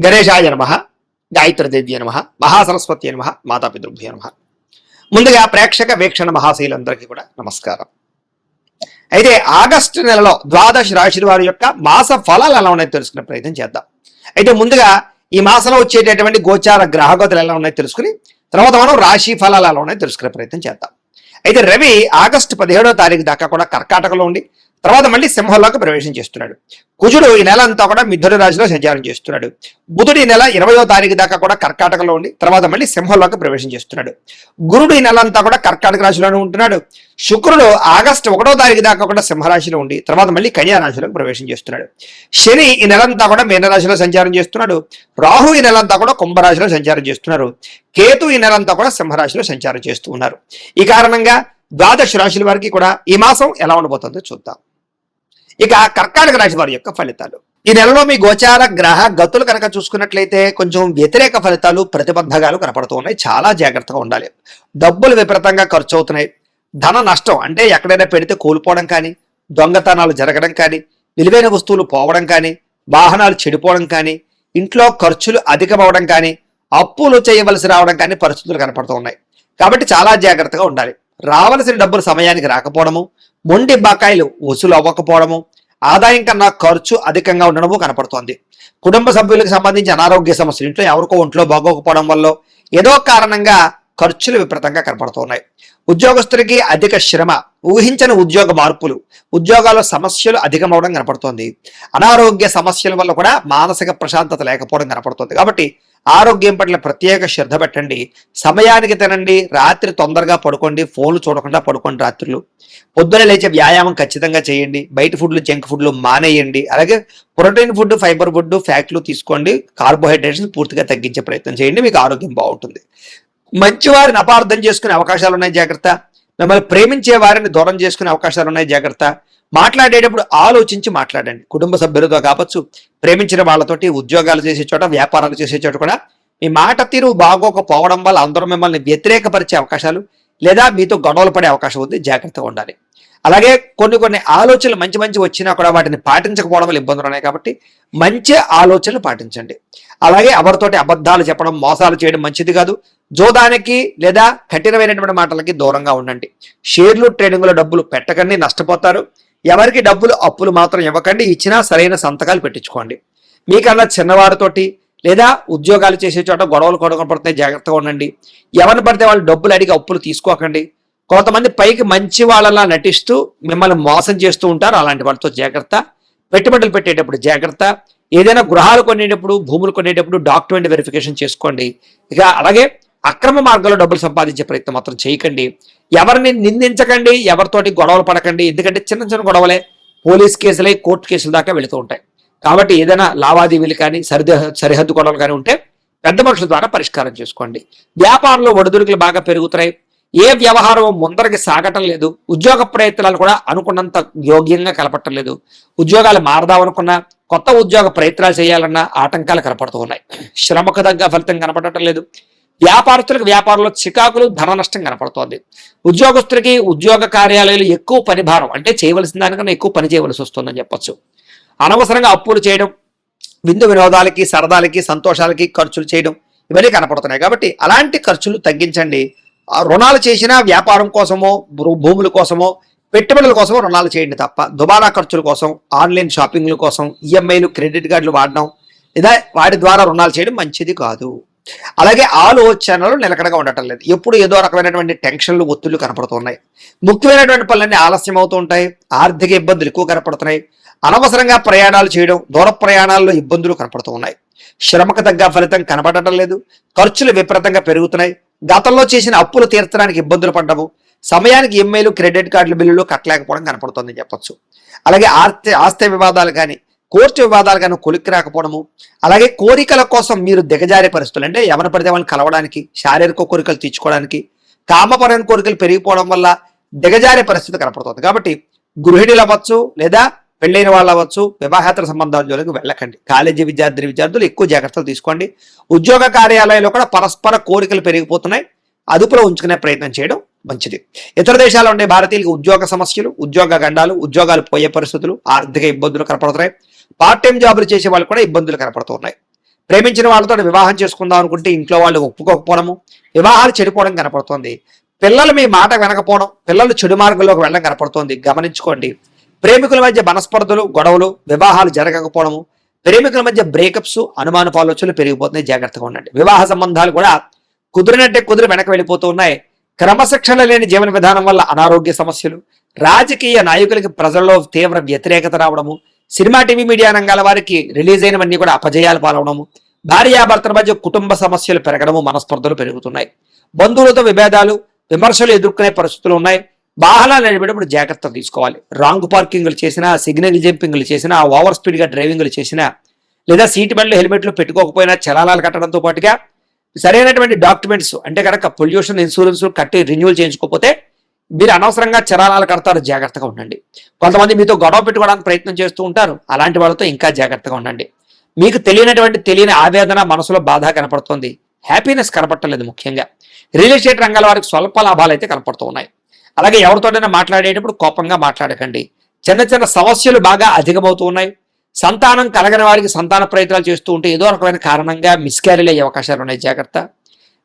గణేశాయ నమః, గాయత్రీదేవ్య నమః, మహాసరస్వతి నమః, మాతాపితృభ్యో నమః. ముందుగా ప్రేక్షక వీక్షణ మహాశైలందరికీ కూడా నమస్కారం. అయితే ఆగస్టు నెలలో ద్వాదశ రాశి వారి యొక్క మాస ఫలాలు ఎలా ఉన్నాయో తెలుసుకునే ప్రయత్నం చేద్దాం. అయితే ముందుగా ఈ మాసంలో వచ్చేటటువంటి గోచార గ్రహగతులు ఎలా ఉన్నాయో తెలుసుకుని తర్వాత మనం రాశి ఫలాలు ఎలా ఉన్నాయో తెలుసుకునే ప్రయత్నం చేద్దాం. అయితే రవి ఆగస్టు 17వ తారీఖు దాకా కూడా కర్కాటకలో ఉండి తర్వాత మళ్ళీ సింహంలోకి ప్రవేశం చేస్తున్నాడు. కుజుడు ఈ నెల అంతా కూడా మిథున రాశిలో సంచారం చేస్తున్నాడు. బుధుడు ఈ నెల 20వ తారీఖు దాకా కూడా కర్కాటకలో ఉండి తర్వాత మళ్ళీ సింహంలోకి ప్రవేశం చేస్తున్నాడు. గురుడు ఈ నెల అంతా కూడా కర్కాటక రాశిలోనే ఉంటున్నాడు. శుక్రుడు ఆగస్టు 1వ తారీఖు దాకా కూడా సింహరాశిలో ఉండి తర్వాత మళ్ళీ కన్యా రాశిలోకి ప్రవేశం చేస్తున్నాడు. శని ఈ నెలంతా కూడా మీనరాశిలో సంచారం చేస్తున్నాడు. రాహు ఈ నెలంతా కూడా కుంభరాశిలో సంచారం చేస్తున్నారు. కేతు ఈ నెలంతా కూడా సింహరాశిలో సంచారం చేస్తూ ఉన్నారు. ఈ కారణంగా ద్వాదశ రాశుల వారికి కూడా ఈ మాసం ఎలా ఉండబోతుందో చూద్దాం. ఇక కర్కాటక రాశి వారి యొక్క ఫలితాలు. ఈ నెలలో మీ గోచార గ్రహ గతులు కనుక చూసుకున్నట్లయితే కొంచెం వ్యతిరేక ఫలితాలు ప్రతిబంధకాలు కనపడుతూ ఉన్నాయి. చాలా జాగ్రత్తగా ఉండాలి. డబ్బులు విపరీతంగా ఖర్చు అవుతున్నాయి. ధన నష్టం అంటే ఎక్కడైనా పెడితే కోల్పోవడం కానీ, దొంగతనాలు జరగడం కానీ, విలువైన వస్తువులు పోవడం కానీ, వాహనాలు చెడిపోవడం కానీ, ఇంట్లో ఖర్చులు అధికమవడం కానీ, అప్పులు చేయవలసి రావడం కానీ పరిస్థితులు కనపడుతూ ఉన్నాయి. కాబట్టి చాలా జాగ్రత్తగా ఉండాలి. రావలసిన డబ్బులు సమయానికి రాకపోవడము, మొండి బకాయిలు వసూలు అవ్వకపోవడము, ఆదాయం కన్నా ఖర్చు అధికంగా ఉండడము కనపడుతోంది. కుటుంబ సభ్యులకు సంబంధించి అనారోగ్య సమస్యలు, ఇంట్లో ఎవరికో ఒంట్లో బాగోకపోవడం వల్ల ఏదో కారణంగా ఖర్చులు విపరీతంగా కనపడుతున్నాయి. ఉద్యోగస్తులకి అధిక శ్రమ, ఊహించని ఉద్యోగ మార్పులు, ఉద్యోగాల్లో సమస్యలు అధికమవడం కనపడుతోంది. అనారోగ్య సమస్యల వల్ల కూడా మానసిక ప్రశాంతత లేకపోవడం కనపడుతుంది. కాబట్టి ఆరోగ్యం పట్ల ప్రత్యేక శ్రద్ధ పెట్టండి. సమయానికి తినండి. రాత్రి తొందరగా పడుకోండి. ఫోన్లు చూడకుండా పడుకోండి. రాత్రులు పొద్దున లేచే వ్యాయామం ఖచ్చితంగా చేయండి. బయట ఫుడ్లు, జంక్ ఫుడ్లు మానేయండి. అలాగే ప్రోటీన్ ఫుడ్, ఫైబర్ ఫుడ్, ఫ్యాట్లు తీసుకోండి. కార్బోహైడ్రేట్స్ పూర్తిగా తగ్గించే ప్రయత్నం చేయండి. మీకు ఆరోగ్యం బాగుంటుంది. మంచివారిని అపార్థం చేసుకునే అవకాశాలు ఉన్నాయి, జాగ్రత్త. మిమ్మల్ని ప్రేమించే వారిని దూరం చేసుకునే అవకాశాలు ఉన్నాయి, జాగ్రత్త. మాట్లాడేటప్పుడు ఆలోచించి మాట్లాడండి. కుటుంబ సభ్యులతో కావచ్చు, ప్రేమించిన వాళ్ళతోటి, ఉద్యోగాలు చేసే చోట, వ్యాపారాలు చేసే చోట కూడా మీ మాట తీరు బాగోకపోవడం వల్ల అందరూ మిమ్మల్ని వ్యతిరేకపరిచే అవకాశాలు లేదా మీతో గొడవలు పడే అవకాశం ఉంది, జాగ్రత్తగా ఉండాలి. అలాగే కొన్ని ఆలోచనలు మంచి వచ్చినా కూడా వాటిని పాటించకపోవడం వల్ల ఇబ్బందులు ఉన్నాయి. కాబట్టి మంచి ఆలోచనలు పాటించండి. అలాగే ఎవరితోటి అబద్ధాలు చెప్పడం, మోసాలు చేయడం మంచిది కాదు. జోదానికి లేదా కఠినమైనటువంటి మాటలకి దూరంగా ఉండండి. షేర్లు, ట్రేడింగ్లో డబ్బులు పెట్టకండి, నష్టపోతారు. ఎవరికి డబ్బులు అప్పులు మాత్రం ఇవ్వకండి. ఇచ్చినా సరైన సంతకాలు పెట్టించుకోండి. మీకన్నా చిన్నవారితోటి లేదా ఉద్యోగాలు చేసే చోట గొడవలు పడుతున్నాయి, జాగ్రత్తగా ఉండండి. ఎవరిని పడితే వాళ్ళు డబ్బులు అడిగి అప్పులు తీసుకోకండి. కొంతమంది పైకి మంచి వాళ్ళలా నటిస్తూ మిమ్మల్ని మోసం చేస్తూ ఉంటారు. అలాంటి వాళ్ళతో జాగ్రత్త. పెట్టుబడులు పెట్టేటప్పుడు జాగ్రత్త. ఏదైనా గృహాలు కొనేటప్పుడు, భూములు కొనేటప్పుడు డాక్యుమెంట్ వెరిఫికేషన్ చేసుకోండి. ఇక అలాగే అక్రమ మార్గంలో డబ్బులు సంపాదించే ప్రయత్నం మాత్రం చేయకండి. ఎవరిని నిందించకండి, ఎవరితోటి గొడవలు పడకండి. ఎందుకంటే చిన్న గొడవలే పోలీస్ కేసులై కోర్టు కేసుల దాకా వెళుతూ ఉంటాయి. కాబట్టి ఏదైనా లావాదేవీలు కానీ, సరిహద్దు గొడవలు కానీ ఉంటే పెద్ద మనుషుల ద్వారా పరిష్కారం చేసుకోండి. వ్యాపారంలో ఒడిదుడుకులు బాగా పెరుగుతున్నాయి. ఏ వ్యవహారం ముందరికి సాగటం లేదు. ఉద్యోగ ప్రయత్నాలు కూడా అనుకున్నంత యోగ్యంగా కనపడటం లేదు. ఉద్యోగాలు మారదామనుకున్నా, కొత్త ఉద్యోగ ప్రయత్నాలు చేయాలన్నా ఆటంకాలు కనపడుతూ ఉన్నాయి. శ్రమకు తగ్గ ఫలితం కనపడటం లేదు. వ్యాపారస్తులకు వ్యాపారంలో చికాకులు, ధన నష్టం కనపడుతోంది. ఉద్యోగస్తులకి ఉద్యోగ కార్యాలయాలు ఎక్కువ పని భారం, అంటే చేయవలసిన దానికన్నా ఎక్కువ పని చేయవలసి వస్తుందని చెప్పొచ్చు. అనవసరంగా అప్పులు చేయడం, విందు వినోదాలకి, సరదాలకి, సంతోషాలకి ఖర్చులు చేయడం ఇవన్నీ కనపడుతున్నాయి. కాబట్టి అలాంటి ఖర్చులు తగ్గించండి. రుణాలు చేసినా వ్యాపారం కోసమో, భూముల కోసమో, పెట్టుబడుల కోసమో రుణాలు చేయండి తప్ప దుబారా ఖర్చుల కోసం, ఆన్లైన్ షాపింగ్ల కోసం, ఈఎంఐలు, క్రెడిట్ కార్డులు వాడడం లేదా వాటి ద్వారా రుణాలు చేయడం మంచిది కాదు. అలాగే ఆలోచనలు నిలకడగా ఉండటం లేదు. ఎప్పుడు ఏదో రకమైనటువంటి టెన్షన్లు, ఒత్తిళ్లు కనపడుతున్నాయి. ముఖ్యమైనటువంటి పనులన్నీ ఆలస్యం అవుతూ ఉంటాయి. ఆర్థిక ఇబ్బందులు ఎక్కువ కనపడుతున్నాయి. అనవసరంగా ప్రయాణాలు చేయడం, దూర ప్రయాణాల్లో ఇబ్బందులు కనపడుతూ ఉన్నాయి. శ్రమకు తగ్గ ఫలితం కనపడటం లేదు. ఖర్చులు విపరీతంగా పెరుగుతున్నాయి. గతంలో చేసిన అప్పులు తీర్చడానికి ఇబ్బందులు పడ్డము, సమయానికి ఈఎంఐలు, క్రెడిట్ కార్డుల బిల్లులు కట్టలేకపోవడం కనపడుతుందని చెప్పొచ్చు. అలాగే ఆస్తి వివాదాలు కానీ, కోర్టు వివాదాలు కానీ కొలిక్కి రాకపోవడము, అలాగే కోరికల కోసం మీరు దిగజారే పరిస్థితులు, అంటే ఎవరి పడితే వాళ్ళని కలవడానికి, శారీరక కోరికలు తీర్చుకోవడానికి, కామపరమైన కోరికలు పెరిగిపోవడం వల్ల దిగజారే పరిస్థితి కనపడుతుంది. కాబట్టి గృహిణులు అవ్వచ్చు లేదా పెళ్ళైన వాళ్ళు అవ్వచ్చు, వివాహేతర సంబంధాల జోలికి వెళ్ళకండి. కాలేజీ విద్యార్థులు ఎక్కువ జాగ్రత్తలు తీసుకోండి. ఉద్యోగ కార్యాలయాల్లో కూడా పరస్పర కోరికలు పెరిగిపోతున్నాయి. అదుపులో ఉంచుకునే ప్రయత్నం చేయడం మంచిది. ఇతర దేశాల్లో ఉండే భారతీయులకు ఉద్యోగ సమస్యలు, ఉద్యోగ గండాలు, ఉద్యోగాలు పోయే పరిస్థితులు, ఆర్థిక ఇబ్బందులు కనపడుతున్నాయి. పార్ట్ టైం జాబులు చేసే వాళ్ళు కూడా ఇబ్బందులు కనపడుతున్నాయి. ప్రేమించిన వాళ్ళతో వివాహం చేసుకుందాం అనుకుంటే ఇంట్లో వాళ్ళు ఒప్పుకోకపోవడము, వివాహాలు చెడిపోవడం కనపడుతోంది. పిల్లలు మీ మాట వినకపోవడం, పిల్లలు చెడు మార్గంలోకి వెళ్ళడం కనపడుతోంది. గమనించుకోండి. ప్రేమికుల మధ్య మనస్పర్ధలు, గొడవలు, వివాహాలు జరగకపోవడము, ప్రేమికుల మధ్య బ్రేకప్స్, అనుమానపు ఆలోచనలు పెరిగిపోతున్నాయి. జాగ్రత్తగా ఉండండి. వివాహ సంబంధాలు కూడా కుదిరినట్టే కుదిరి వెనక వెళ్ళిపోతూ ఉన్నాయి. క్రమశిక్షణ లేని జీవన విధానం వల్ల అనారోగ్య సమస్యలు, రాజకీయ నాయకులకి ప్రజల్లో తీవ్ర వ్యతిరేకత రావడము, సినిమా టీవీ మీడియా రంగాల వారికి రిలీజ్ అయినవన్నీ కూడా అపజయాలు పాలవడము, భార్యాభర్తల మధ్య కుటుంబ సమస్యలు పెరగడము, మనస్పర్ధలు పెరుగుతున్నాయి. బంధువులతో విభేదాలు, విమర్శలు ఎదుర్కొనే పరిస్థితులు ఉన్నాయి. వాహనాలు నడిపేటప్పుడు జాగ్రత్తలు తీసుకోవాలి. రాంగ్ పార్కింగ్లు చేసినా, సిగ్నల్ జంపింగ్లు చేసినా, ఓవర్ స్పీడ్గా డ్రైవింగ్లు చేసినా, లేదా సీట్ బెల్ట్ హెల్మెట్లు పెట్టుకోకపోయినా చలానాలు కట్టడంతో పాటుగా సరైనటువంటి డాక్యుమెంట్స్ అంటే కనుక పొల్యూషన్ ఇన్సూరెన్స్ కట్టి రెన్యూవల్ చేయించుకోకపోతే మీరు అనవసరంగా చలానాలు కడతారు. జాగ్రత్తగా ఉండండి. కొంతమంది మీతో గొడవ పెట్టుకోవడానికి ప్రయత్నం చేస్తూ ఉంటారు. అలాంటి వాళ్ళతో ఇంకా జాగ్రత్తగా ఉండండి. మీకు తెలియని ఆవేదన, మనసులో బాధ కనపడుతుంది. హ్యాపీనెస్ కనపడలేదు. ముఖ్యంగా రియల్ ఎస్టేట్ రంగాల వారికి స్వల్ప లాభాలు అయితే కనపడుతూ ఉన్నాయి. అలాగే ఎవరితోనైనా మాట్లాడేటప్పుడు కోపంగా మాట్లాడకండి. చిన్న చిన్న సమస్యలు బాగా అధికమవుతూ ఉన్నాయి. సంతానం కలగని వారికి సంతాన ప్రయత్నాలు చేస్తూ ఉంటే ఏదో రకమైన కారణంగా మిస్క్యారీలు అయ్యే అవకాశాలు ఉన్నాయి. జాగ్రత్త.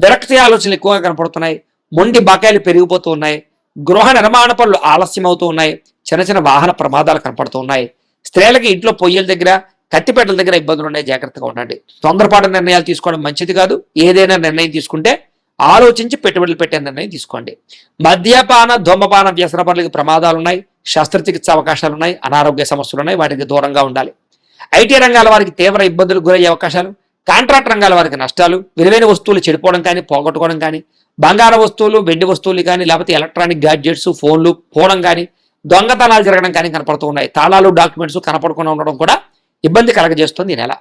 విరక్తి ఆలోచనలు ఎక్కువగా కనపడుతున్నాయి. మొండి బకాయిలు పెరిగిపోతూ ఉన్నాయి. గృహ నిర్మాణ పనులు ఆలస్యం అవుతూ ఉన్నాయి. చిన్న చిన్న వాహన ప్రమాదాలు కనపడుతూ ఉన్నాయి. స్త్రీలకి ఇంట్లో పొయ్యిల దగ్గర, కత్తిపేటల దగ్గర ఇబ్బందులు ఉన్నాయి. జాగ్రత్తగా ఉండండి. తొందరపాటు నిర్ణయాలు తీసుకోవడం మంచిది కాదు. ఏదైనా నిర్ణయం తీసుకుంటే ఆలోచించి పెట్టుబడులు పెట్టే నిర్ణయం తీసుకోండి. మద్యపాన, ధూమపాన వ్యసన పనులకి ప్రమాదాలు ఉన్నాయి. శస్త్రచికిత్స అవకాశాలు ఉన్నాయి. అనారోగ్య సమస్యలు ఉన్నాయి. వాటికి దూరంగా ఉండాలి. ఐటీ రంగాల వారికి తీవ్ర ఇబ్బందులకు గురయ్యే అవకాశాలు, కాంట్రాక్ట్ రంగాల వారికి నష్టాలు, విలువైన వస్తువులు చెడిపోవడం కానీ, పోగొట్టుకోవడం కానీ, బంగారు వస్తువులు, వెండి వస్తువులు కానీ, లేకపోతే ఎలక్ట్రానిక్ గ్యాడ్జెట్స్, ఫోన్లు పోవడం కానీ, దొంగతనాలు జరగడం కానీ కనపడుతూ ఉన్నాయి. తాళాలు, డాక్యుమెంట్స్ కనపడకుండా ఉండడం కూడా ఇబ్బంది కలగజేస్తుంది ఈ నెల.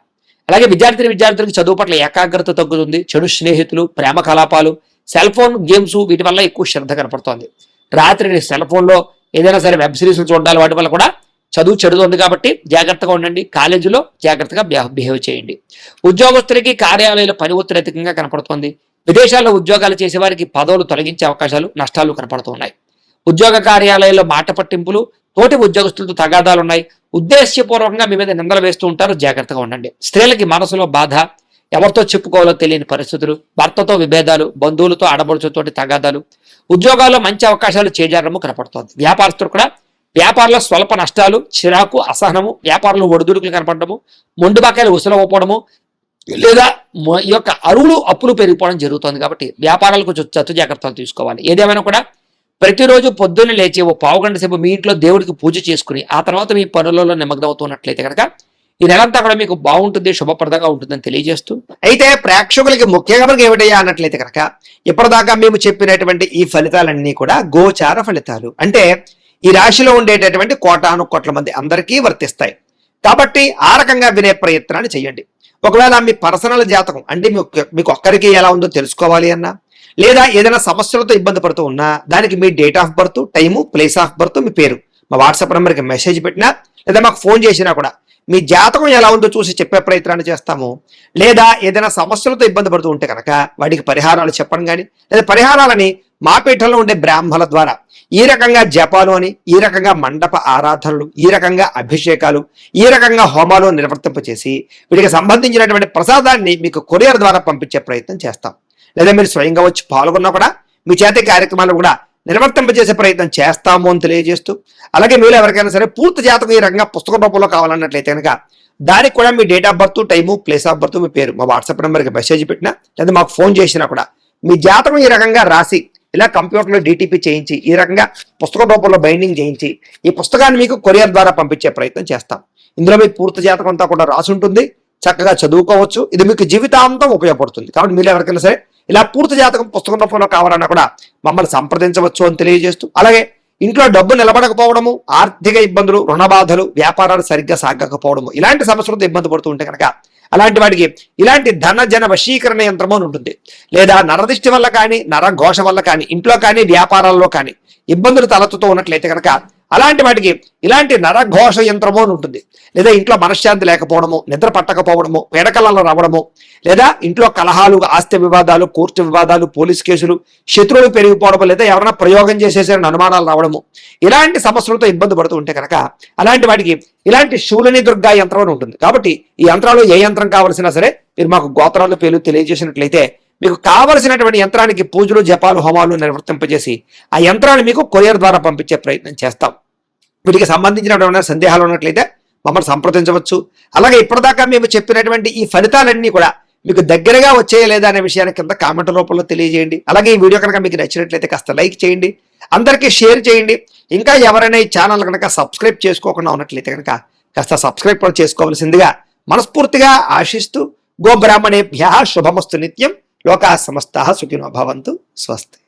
అలాగే విద్యార్థులకు చదువు పట్ల ఏకాగ్రత తగ్గుతుంది. చెడు స్నేహితులు, ప్రేమ కలాపాలు, సెల్ ఫోన్ గేమ్స్ వీటి వల్ల ఎక్కువ శ్రద్ధ కనపడుతోంది. రాత్రి సెల్ ఫోన్లో ఏదైనా సరే వెబ్ సిరీస్లు చూడాలి. వాటి వల్ల కూడా చదువు చెడుతుంది. కాబట్టి జాగ్రత్తగా ఉండండి. కాలేజీలో జాగ్రత్తగా బిహేవ్ చేయండి. ఉద్యోగస్తులకి కార్యాలయాల పని ఒత్తిడి అధికంగా కనపడుతోంది. విదేశాల్లో ఉద్యోగాలు చేసే వారికి పదవులు తొలగించే అవకాశాలు, నష్టాలు కనపడుతున్నాయి. ఉద్యోగ కార్యాలయాల్లో మాట పట్టింపులు, తోటి ఉద్యోగస్తులతో తగాదాలు ఉన్నాయి. ఉద్దేశ్యపూర్వకంగా మీ మీద నిందలు వేస్తూ ఉంటారు. జాగ్రత్తగా ఉండండి. స్త్రీలకి మనసులో బాధ, ఎవరితో చెప్పుకోవాలో తెలియని పరిస్థితులు, భర్తతో విభేదాలు, బంధువులతో ఆడబడుచుతోటి తగాదాలు, ఉద్యోగాల్లో మంచి అవకాశాలు చేజారము కనపడుతోంది. వ్యాపారస్తులు కూడా వ్యాపారంలో స్వల్ప నష్టాలు, చిరాకు, అసహనము, వ్యాపారంలో ఒడిదుడుకులు కనపడము, మొండి బకాయిలు ఉసలవపోవడము, లేదా ఈ యొక్క అరువులు అప్పులు పెరిగిపోవడం జరుగుతుంది. కాబట్టి వ్యాపారాలకు కొంచెం చత్తు జాగ్రత్తలు తీసుకోవాలి. ఏదేమైనా కూడా ప్రతిరోజు పొద్దున్నే లేచి ఓ పావుగంట సేపు మీ ఇంట్లో దేవుడికి పూజ చేసుకుని ఆ తర్వాత మీ పనులలో నిమగ్నమవుతున్నట్లయితే కనుక ఈ నెలంతా కూడా మీకు బాగుంటుంది, శుభప్రదంగా ఉంటుందని తెలియజేస్తూ, అయితే ప్రేక్షకులకి ముఖ్యంగా మనకి ఏమిటయ్యా అన్నట్లయితే కనుక ఇప్పటిదాకా మేము చెప్పినటువంటి ఈ ఫలితాలన్నీ కూడా గోచార ఫలితాలు. అంటే ఈ రాశిలో ఉండేటటువంటి కోటాను కోట్ల మంది అందరికీ వర్తిస్తాయి. కాబట్టి ఆ రకంగా వినే ప్రయత్నాన్ని చేయండి. ఒకవేళ మీ పర్సనల్ జాతకం అంటే మీకు ఒక్కరికి ఎలా ఉందో తెలుసుకోవాలి అన్నా, లేదా ఏదైనా సమస్యలతో ఇబ్బంది పడుతూ ఉన్నా దానికి మీ date of birth, time, place of birth, మీ పేరు మా వాట్సాప్ నెంబర్కి మెసేజ్ పెట్టినా లేదా మాకు ఫోన్ చేసినా కూడా మీ జాతకం ఎలా ఉందో చూసి చెప్పే ప్రయత్నాన్ని చేస్తాము. లేదా ఏదైనా సమస్యలతో ఇబ్బంది పడుతూ ఉంటే కనుక వాటికి పరిహారాలు చెప్పడం కానీ, లేదా పరిహారాలని మా పీఠంలో ఉండే బ్రాహ్మణుల ద్వారా ఈ రకంగా జపాలు అని, ఈ రకంగా మండప ఆరాధనలు, ఈ రకంగా అభిషేకాలు, ఈ రకంగా హోమాలు నిర్వర్తింపచేసి వీటికి సంబంధించినటువంటి ప్రసాదాన్ని మీకు కొరియర్ ద్వారా పంపించే ప్రయత్నం చేస్తాం. లేదా మీరు స్వయంగా వచ్చి పాల్గొన్నా కూడా మీ చేతి కార్యక్రమాలు కూడా నిర్వర్తింపజేసే ప్రయత్నం చేస్తాము అని తెలియజేస్తూ, అలాగే మీరు ఎవరికైనా సరే పూర్తి జాతకం ఈ రకంగా పుస్తక రూపంలో కావాలన్నట్లయితే కనుక దానికి కూడా మీ date of birth, time, place of birth, మీ పేరు మా వాట్సాప్ నెంబర్కి మెసేజ్ పెట్టినా లేదా మాకు ఫోన్ చేసినా కూడా మీ జాతకం ఈ రకంగా రాసి ఇలా కంప్యూటర్లో డిటిపి చేయించి ఈ రకంగా పుస్తక రూపంలో బైండింగ్ చేయించి ఈ పుస్తకాన్ని మీకు కొరియర్ ద్వారా పంపించే ప్రయత్నం చేస్తాం. ఇందులో మీకు పూర్తి జాతకం అంతా కూడా రాసి ఉంటుంది. చక్కగా చదువుకోవచ్చు. ఇది మీకు జీవితాంతం ఉపయోగపడుతుంది. కాబట్టి మీరు ఎవరికైనా సరే ఇలా పూర్తి జాతకం పుస్తకం రూపంలో కావాలన్నా కూడా మమ్మల్ని సంప్రదించవచ్చు అని తెలియజేస్తూ, అలాగే ఇంట్లో డబ్బు నిలబడకపోవడము, ఆర్థిక ఇబ్బందులు, రుణ బాధలు, వ్యాపారాలు సరిగ్గా సాగకపోవడము, ఇలాంటి సమస్యలతో ఇబ్బంది పడుతూ ఉంటే కనుక అలాంటి వాటికి ఇలాంటి ధన జన వశీకరణ యంత్రము అని ఉంటుంది. లేదా నరదిష్టి వల్ల కానీ, నరఘోష వల్ల కానీ, ఇంట్లో కానీ వ్యాపారాల్లో కానీ ఇబ్బందులు తలెత్తుతూ ఉన్నట్లయితే కనుక అలాంటి వాటికి ఇలాంటి నరఘోష యంత్రము అని ఉంటుంది. లేదా ఇంట్లో మనశ్శాంతి లేకపోవడము, నిద్ర పట్టకపోవడము, పీడకలలో రావడము, లేదా ఇంట్లో కలహాలు, ఆస్తి వివాదాలు, కోర్టు వివాదాలు, పోలీస్ కేసులు, శత్రువులు పెరిగిపోవడము, లేదా ఎవరైనా ప్రయోగం చేసేసారని అనుమానాలు రావడము, ఇలాంటి సమస్యలతో ఇబ్బంది పడుతూ ఉంటే కనుక అలాంటి వాటికి ఇలాంటి శూలిని దుర్గా యంత్రం అని ఉంటుంది. కాబట్టి ఈ యంత్రాలు ఏ యంత్రం కావలసినా సరే మీరు మాకు గోత్రాలు పేర్లు తెలియజేసినట్లయితే మీకు కావలసినటువంటి యంత్రానికి పూజలు, జపాలు, హోమాలు నిర్వర్తింపజేసి ఆ యంత్రాన్ని మీకు కొరియర్ ద్వారా పంపించే ప్రయత్నం చేస్తాం. వీటికి సంబంధించినటువంటి సందేహాలు ఉన్నట్లయితే మమ్మల్ని సంప్రదించవచ్చు. అలాగే ఇప్పటిదాకా మేము చెప్పినటువంటి ఈ ఫలితాలన్నీ కూడా మీకు దగ్గరగా వచ్చాయా లేదా అనే విషయాన్ని కింద కామెంట్ రూపంలో తెలియజేయండి. అలాగే ఈ వీడియో కనుక మీకు నచ్చినట్లయితే కాస్త లైక్ చేయండి, అందరికీ షేర్ చేయండి. ఇంకా ఎవరైనా ఈ ఛానల్ కనుక సబ్స్క్రైబ్ చేసుకోకుండా ఉన్నట్లయితే కనుక కాస్త సబ్స్క్రైబ్ కూడా చేసుకోవాల్సిందిగా మనస్ఫూర్తిగా ఆశిస్తూ గోబ్రాహ్మణేభ్యః శుభమస్తు నిత్యం. లోకాః సమస్తాః సుఖినో భవంతు. స్వస్తి.